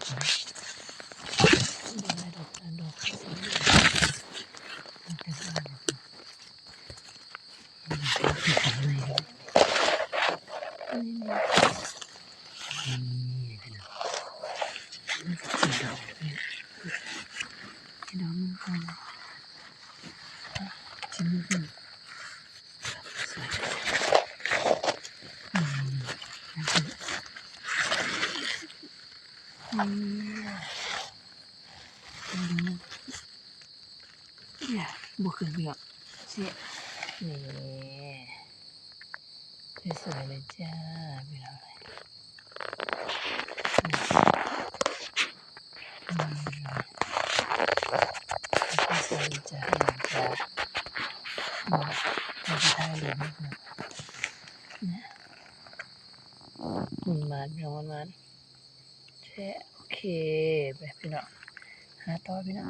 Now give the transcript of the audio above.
ดูได้ดอกดอกสีเหลืองมันจะได้เลยนี่พี่น้องมันจะสีดอกเนี่ยดอกมันก็ชิ้นนึงสวยเนี่ยบุกขึ้นเยอะเสียนี่สวยเลยจ้าพี่น้องสวยเลยจ้าจ้าเราจะได้เหรียญนะมันพี่น้องมันแช่โอเคไปพี่น้องหาต่อพี่น้อง